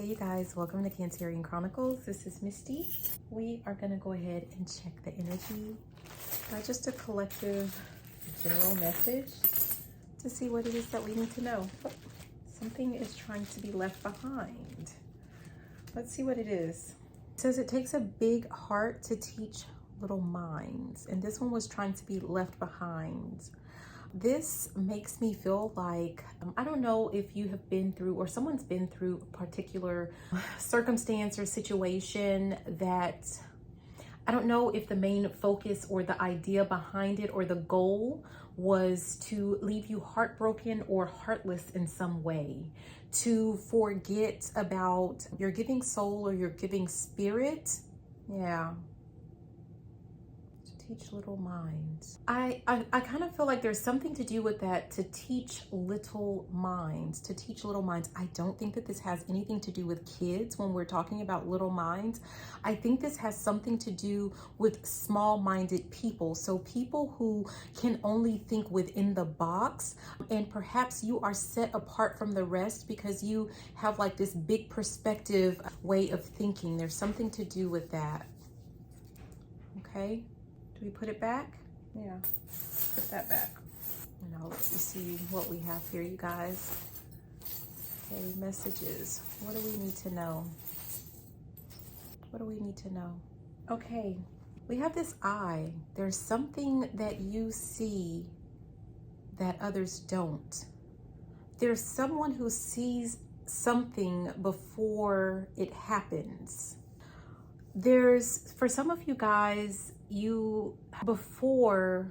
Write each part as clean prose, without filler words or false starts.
Hi you guys, welcome to Cancerian Chronicles. This is Misty. We are going to go ahead and check the energy, just a collective general message to see what it is that we need to know. Oh, something is trying to be left behind. Let's see what it is. It says it takes a big heart to teach little minds, and this one was trying to be left behind. This makes me feel like, I don't know if you have been through or someone's been through a particular circumstance or situation that, I don't know if the main focus or the idea behind it or the goal was to leave you heartbroken or heartless in some way, to forget about your giving soul or your giving spirit. Yeah. Teach little minds. I kind of feel like there's something to do with that, to teach little minds, to teach little minds. I don't think that this has anything to do with kids when we're talking about little minds. I think this has something to do with small-minded people. So people who can only think within the box, and perhaps you are set apart from the rest because you have like this big perspective way of thinking. There's something to do with that. Okay. Do we put it back? Yeah, put that back. Now let's see what we have here, you guys. Okay, messages. What do we need to know? What do we need to know? Okay, we have this eye. There's something that you see that others don't. There's someone who sees something before it happens. For some of you guys, before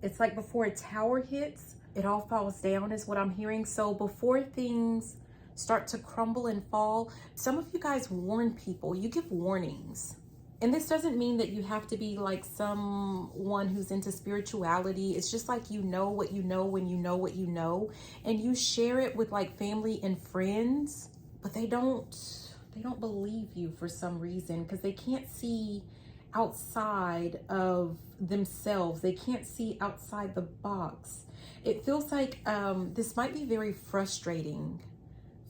a tower hits, it all falls down is what I'm hearing. So before things start to crumble and fall, some of you guys warn people, you give warnings. And this doesn't mean that you have to be like someone who's into spirituality. It's just like, you know what you know when you know what you know, and you share it with like family and friends, but they don't believe you for some reason, because they can't see outside of themselves. They can't see outside the box. It feels like this might be very frustrating.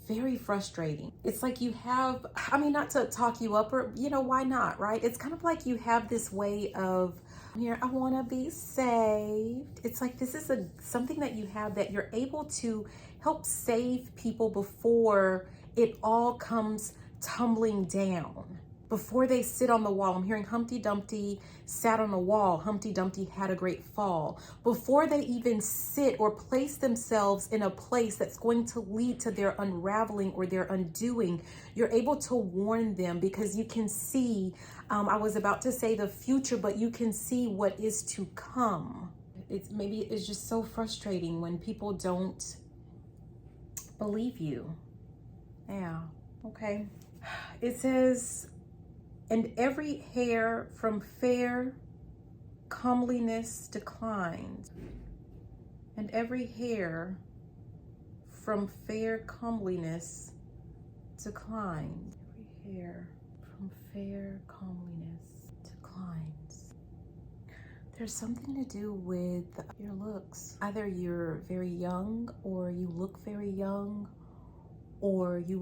Very frustrating. It's like you have, I mean, not to talk you up, or, you know, why not, right? It's kind of like you have this way of, here, I want to be saved. It's like this is something that you have, that you're able to help save people before it all comes tumbling down, before they sit on the wall. I'm hearing Humpty Dumpty sat on the wall, Humpty Dumpty had a great fall. Before they even sit or place themselves in a place that's going to lead to their unraveling or their undoing, you're able to warn them, because you can see, I was about to say the future, but you can see what is to come. It's just so frustrating when people don't believe you. Yeah, okay. It says, and every hair from fair comeliness declines. And every hair from fair comeliness declines. Every hair from fair comeliness declines. There's something to do with your looks. Either you're very young, or you look very young, or you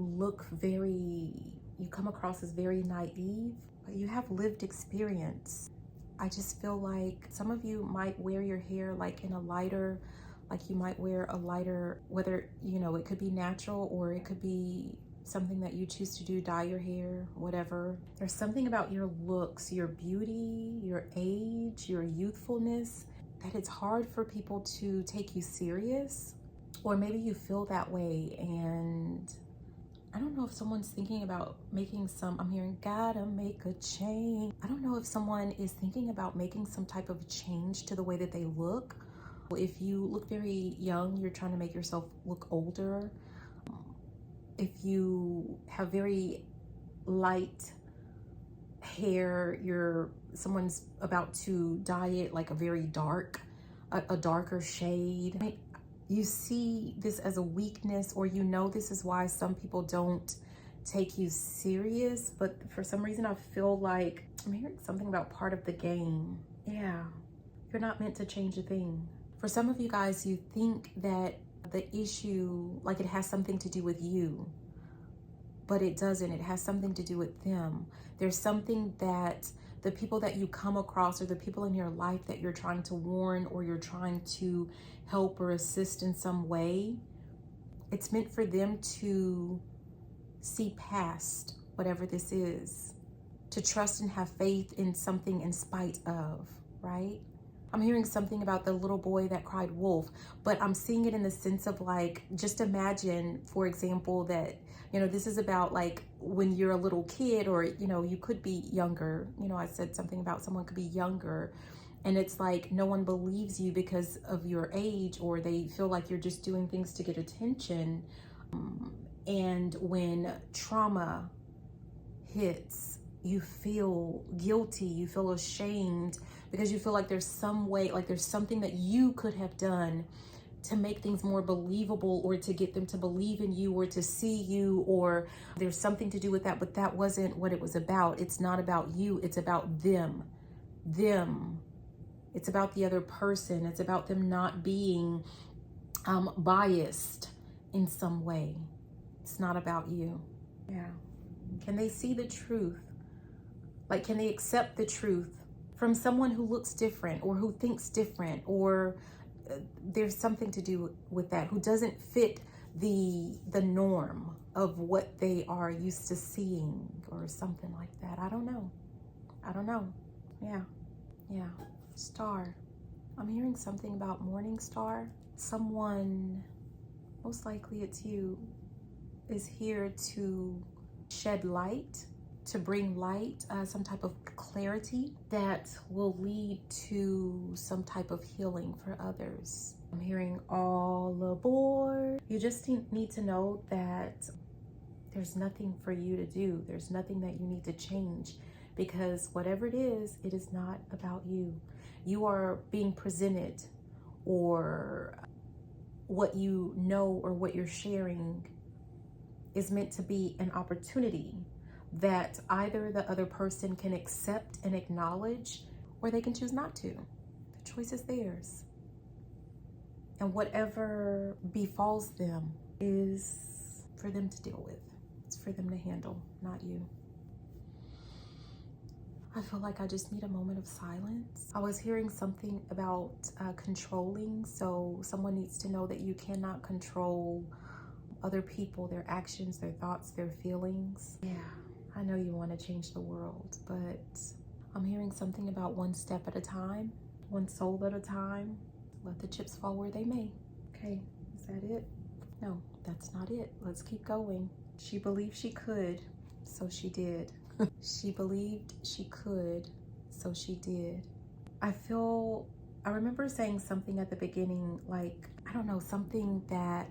come across as very naive, but you have lived experience. I just feel like some of you might wear your hair like in a lighter, like you might wear a lighter, whether, you know, it could be natural or it could be something that you choose to do, dye your hair, whatever. There's something about your looks, your beauty, your age, your youthfulness, that it's hard for people to take you serious. Or maybe you feel that way, and I don't know if someone's thinking about making I'm hearing, gotta make a change. I don't know if someone is thinking about making some type of change to the way that they look. If you look very young, you're trying to make yourself look older. If you have very light hair, someone's about to dye it like a very dark, a darker shade. You see this as a weakness, or you know this is why some people don't take you serious. But for some reason, I feel like I'm hearing something about part of the game. Yeah, you're not meant to change a thing. For some of you guys, you think that the issue, like it has something to do with you. but it doesn't. It has something to do with them. There's something that the people that you come across, or the people in your life that you're trying to warn, or you're trying to help or assist in some way, it's meant for them to see past whatever this is, to trust and have faith in something in spite of, right? I'm hearing something about the little boy that cried wolf, but I'm seeing it in the sense of like, just imagine, for example, that, you know, this is about like when you're a little kid, or, you know, you could be younger. You know, I said something about someone could be younger, and it's like no one believes you because of your age, or they feel like you're just doing things to get attention. And when trauma hits, you feel guilty, you feel ashamed, because you feel like there's some way, like there's something that you could have done to make things more believable, or to get them to believe in you, or to see you, or there's something to do with that. But that wasn't what it was about. It's not about you. It's about them. It's about the other person. It's about them not being biased in some way. It's not about you. Yeah. Can they see the truth? Like, can they accept the truth from someone who looks different, or who thinks different, or there's something to do with that, who doesn't fit the norm of what they are used to seeing, or something like that? I don't know. Yeah. Star. I'm hearing something about morning star. Someone, most likely it's you, is here to shed light, to bring light, some type of clarity that will lead to some type of healing for others. I'm hearing all aboard. You just need to know that there's nothing for you to do. There's nothing that you need to change, because whatever it is not about you. You are being presented, or what you know, or what you're sharing is meant to be an opportunity that either the other person can accept and acknowledge, or they can choose not to. The choice is theirs. And whatever befalls them is for them to deal with. It's for them to handle, not you. I feel like I just need a moment of silence. I was hearing something about controlling. So someone needs to know that you cannot control other people, their actions, their thoughts, their feelings. Yeah, I know you want to change the world, but I'm hearing something about one step at a time, one soul at a time. Let the chips fall where they may. Okay, is that it? No, that's not it. Let's keep going. She believed she could, so she did. She believed she could, so she did. I remember saying something at the beginning, like, I don't know, something that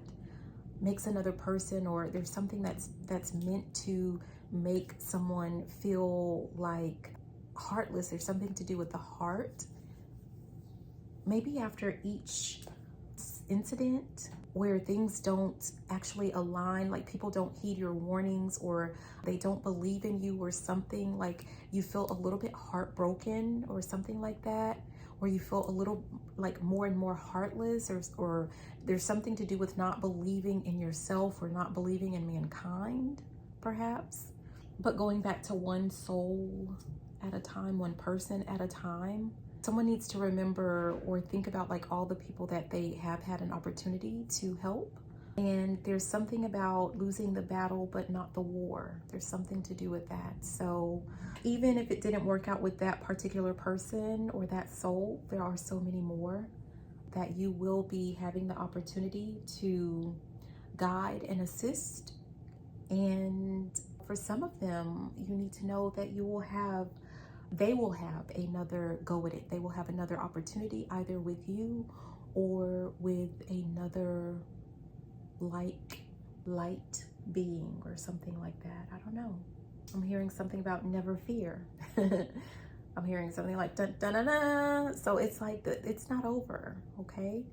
makes another person, or there's something that's meant to make someone feel like heartless. There's something to do with the heart. Maybe after each incident where things don't actually align, like people don't heed your warnings, or they don't believe in you, or something, like you feel a little bit heartbroken, or something like that, or you feel a little like more and more heartless, or there's something to do with not believing in yourself, or not believing in mankind, perhaps. But going back to one soul at a time, one person at a time, someone needs to remember or think about like all the people that they have had an opportunity to help. And there's something about losing the battle, but not the war. There's something to do with that. So even if it didn't work out with that particular person or that soul, there are so many more that you will be having the opportunity to guide and assist. And for some of them, you need to know that they will have another go at it. They will have another opportunity, either with you or with another light being, or something like that. I don't know. I'm hearing something about never fear. I'm hearing something like dun, dun, dun, dun. So it's like it's not over, okay?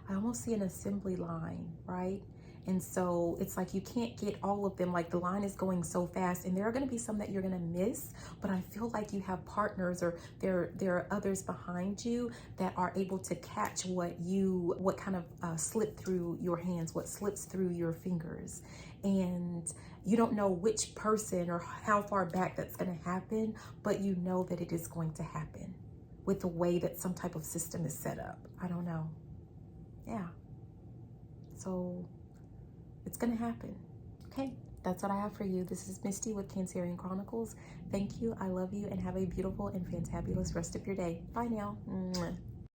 I almost see an assembly line, right? And so it's like you can't get all of them. Like the line is going so fast, and there are going to be some that you're going to miss, but I feel like you have partners, or there are others behind you that are able to catch what kind of slipped through your hands, what slips through your fingers. And You don't know which person or how far back that's going to happen, but you know that it is going to happen with the way that some type of system is set up. I don't know. Yeah. So it's going to happen. Okay. That's what I have for you. This is Misty with Cancerian Chronicles. Thank you. I love you and have a beautiful and fantabulous rest of your day. Bye now. Mwah.